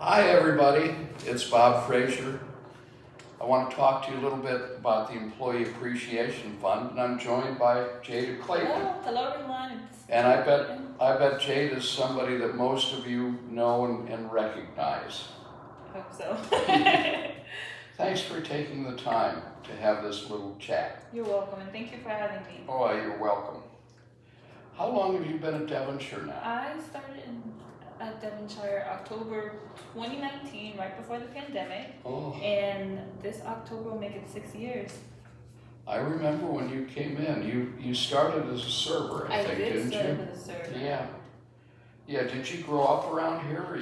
Hi everybody, it's Bob Fraiser. I want to talk to you a little bit about the Employee Appreciation Fund, and I'm joined by Jada Clayton. Hello everyone. And I bet Jada's somebody that most of you know and recognize. I hope so. Thanks for taking the time to have this little chat. You're welcome, and thank you for having me. Oh, you're welcome. How long have you been at Devonshire now? I started at Devonshire October 2019, right before the pandemic. Oh. And this October will make it 6 years. I remember when you came in. You started as a server, I think, didn't you? I did serve as a server. Yeah. Yeah, did you grow up around here? Or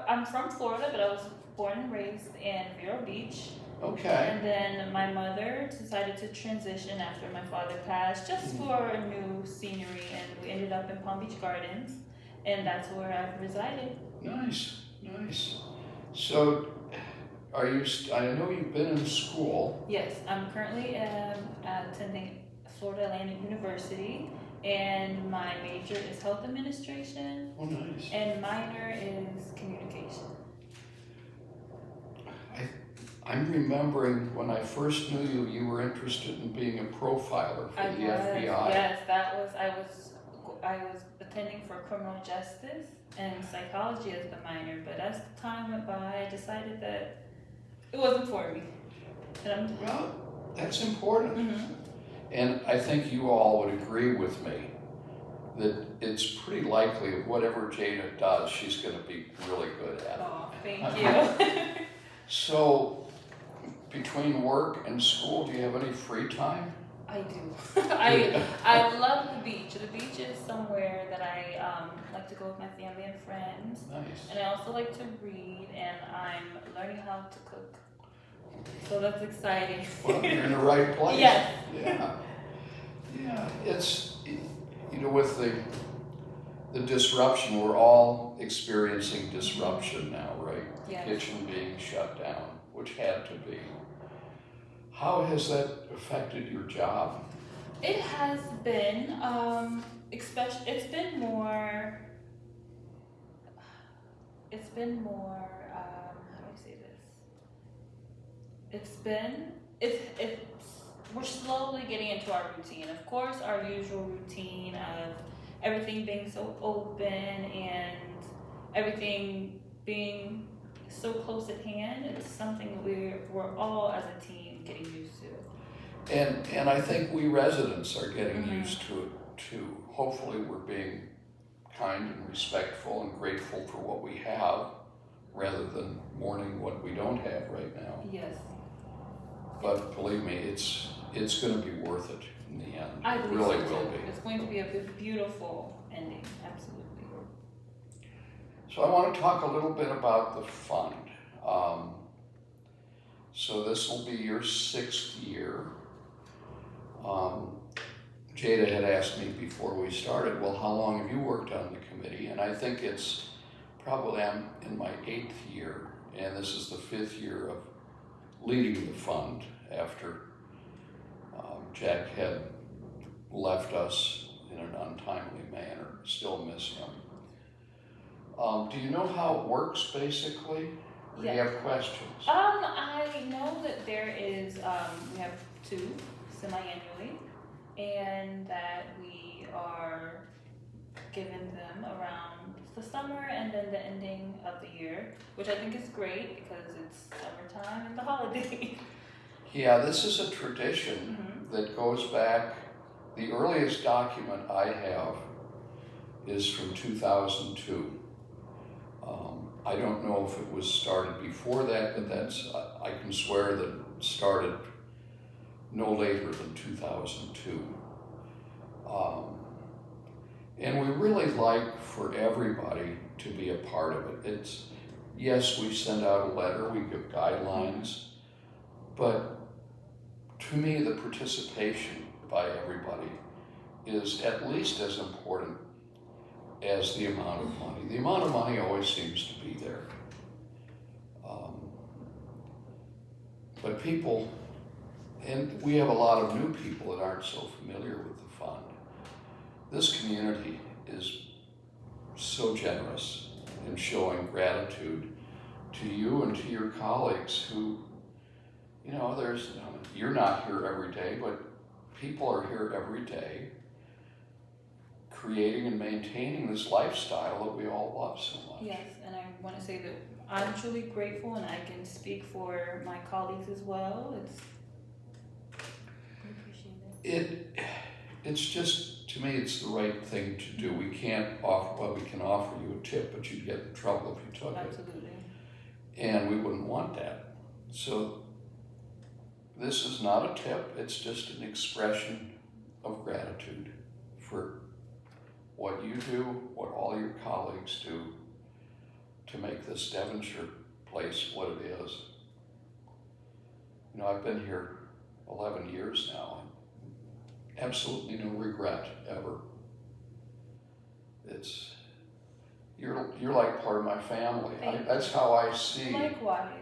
I'm from Florida, but I was born and raised in Vero Beach. Okay. And then my mother decided to transition after my father passed, just for a new scenery, and we ended up in Palm Beach Gardens, and that's where I've resided. Nice, nice. So, I know you've been in school. Yes, I'm currently attending Florida Atlantic University, and my major is health administration. Oh, nice. And minor is communication. I'm remembering when I first knew you, you were interested in being a profiler for the FBI. Yes, I was attending for criminal justice and psychology as the minor, but as the time went by, I decided that it wasn't for me. Well, that's important. Mm-hmm. And I think you all would agree with me that it's pretty likely that whatever Jada does, she's going to be really good at it. Oh, thank you. So, between work and school, do you have any free time? I do. I love the beach. The beach is somewhere that I like to go with my family and friends. Nice. And I also like to read, and I'm learning how to cook. So that's exciting. Well, you're in the right place. Yes. Yeah. Yeah. It's, with the disruption, we're all experiencing disruption now, right? Yes. Kitchen being shut down, which had to be. How has that affected your job? It has been, it's been more, how do I say this? We're slowly getting into our routine. Of course, our usual routine of everything being so open and everything being so close at hand. It's something we're all as a team getting used to. And I think we residents are getting used to it too. Hopefully we're being kind and respectful and grateful for what we have rather than mourning what we don't have right now. Yes. But believe me, it's going to be worth it in the end. I believe it really so will too. be. It's going to be a beautiful ending, absolutely. So I want to talk a little bit about the fund. So this will be your 6th year. Jada had asked me before we started, well, how long have you worked on the committee? And I think it's probably I'm in my 8th year, and this is the 5th year of leading the fund after Jack had left us in an untimely manner. Still miss him. Do you know how it works basically? Or do you have questions? I know that there is, we have 2 semi-annually, and that we are given them around the summer and then the ending of the year, which I think is great because it's summertime and the holidays. Yeah, this is a tradition that goes back. The earliest document I have is from 2002. I don't know if it was started before that, but I can swear that it started no later than 2002. And we really like for everybody to be a part of it. Yes, we send out a letter, we give guidelines, but to me, the participation by everybody is at least as important as the amount of money. The amount of money always seems to be there. But people, and we have a lot of new people that aren't so familiar with the fund. This community is so generous in showing gratitude to you and to your colleagues who, you're not here every day, but people are here every day creating and maintaining this lifestyle that we all love so much. Yes, and I want to say that I'm truly grateful, and I can speak for my colleagues as well. I appreciate it. It's just, to me, it's the right thing to do. We can't offer, we can offer you a tip, but you'd get in trouble if you took it. Absolutely. And we wouldn't want that. So this is not a tip, it's just an expression of gratitude for what you do, what all your colleagues do to make this Devonshire place what it is. I've been here 11 years now, and absolutely no regret ever. You're like part of my family. That's how I see. Likewise.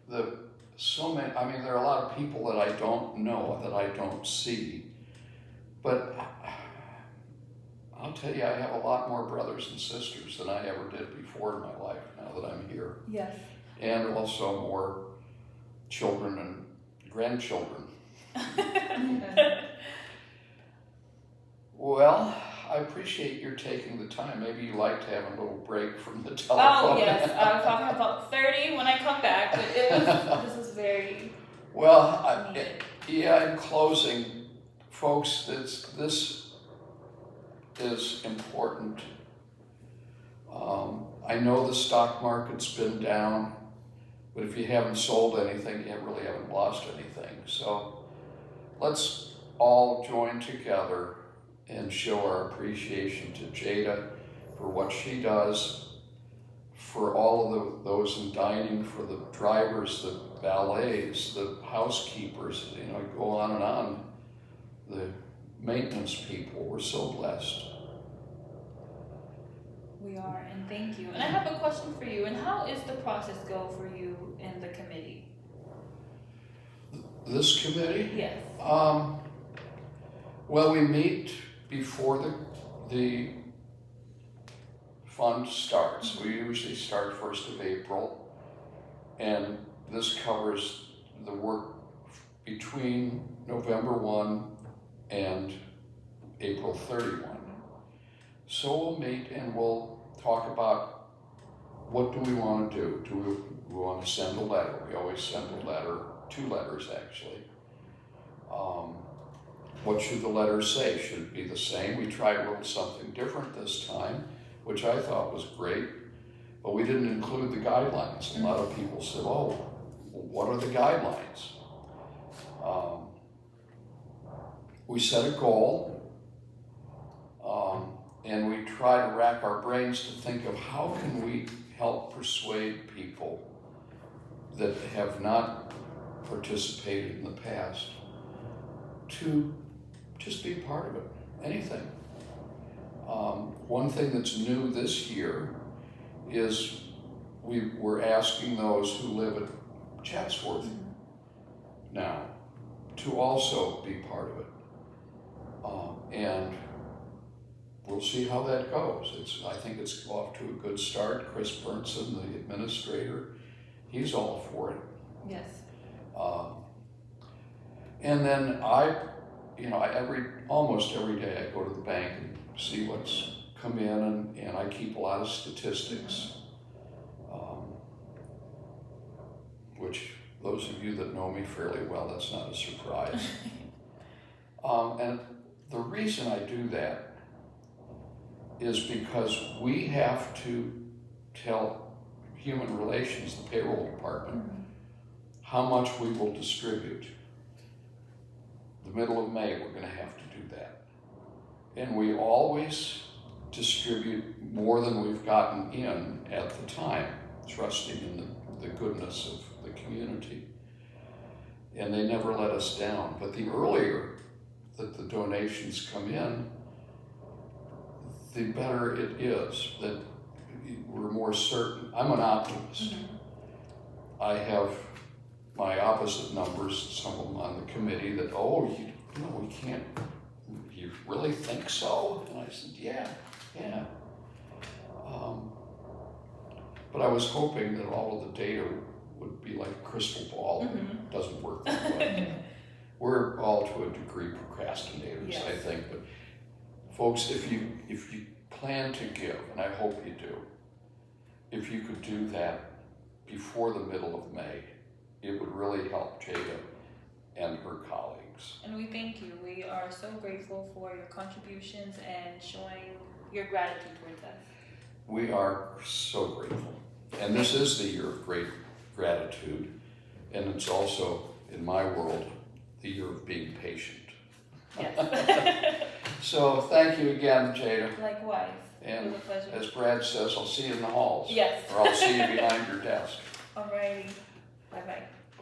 There are a lot of people that I don't know, that I don't see, but I'll tell you, I have a lot more brothers and sisters than I ever did before in my life, now that I'm here. Yes. And also more children and grandchildren. Well, I appreciate your taking the time. Maybe you like to have a little break from the telephone. Oh, yes. I'll probably have about 30 when I come back, but this is very well, needed. In closing, folks, this is important. I know the stock market's been down, but if you haven't sold anything, you really haven't lost anything. So let's all join together and show our appreciation to Jada for what she does, for all of those in dining, for the drivers, the valets, the housekeepers, go on and on, the maintenance people. We're so blessed. We are, and thank you. And I have a question for you. And how is the process go for you in the committee? This committee? Yes. Well, we meet before the fund starts. We usually start 1st of April, and this covers the work between November 1 and April 31. So we'll meet and we'll talk about what do we want to do. Do we want to send a letter? We always send a letter, 2 letters actually. What should the letter say? Should it be the same? We tried a little something different this time, which I thought was great, but we didn't include the guidelines. A lot of people said, oh, what are the guidelines? We set a goal, and we try to rack our brains to think of how can we help persuade people that have not participated in the past to just be part of it, anything. One thing that's new this year is we're asking those who live at Chatsworth now to also be part of it. And we'll see how that goes. I think it's off to a good start. Chris Burnson, the administrator, he's all for it. Yes. And then almost every day I go to the bank and see what's come in, and I keep a lot of statistics, which those of you that know me fairly well, that's not a surprise. And the reason I do that is because we have to tell Human Relations, the payroll department, how much we will distribute. The middle of May, we're going to have to do that. And we always distribute more than we've gotten in at the time, trusting in the goodness of the community. And they never let us down. But the earlier that the donations come in, the better it is, that we're more certain. I'm an optimist. I have my opposite numbers, some of them on the committee, that, we can't, you really think so? And I said, yeah. But I was hoping that all of the data would be like a crystal ball. It doesn't work that way. We're all to a degree procrastinators, Yes. I think, but folks, if you plan to give, and I hope you do, if you could do that before the middle of May, it would really help Jada and her colleagues. And we thank you. We are so grateful for your contributions and showing your gratitude towards us. We are so grateful. And this is the year of great gratitude, and it's also, in my world, the year of being patient. Yes. So thank you again, Jada. Likewise. And it was a pleasure. as Brad says, I'll see you in the halls. Yes. Or I'll see you behind your desk. Alrighty. Bye bye.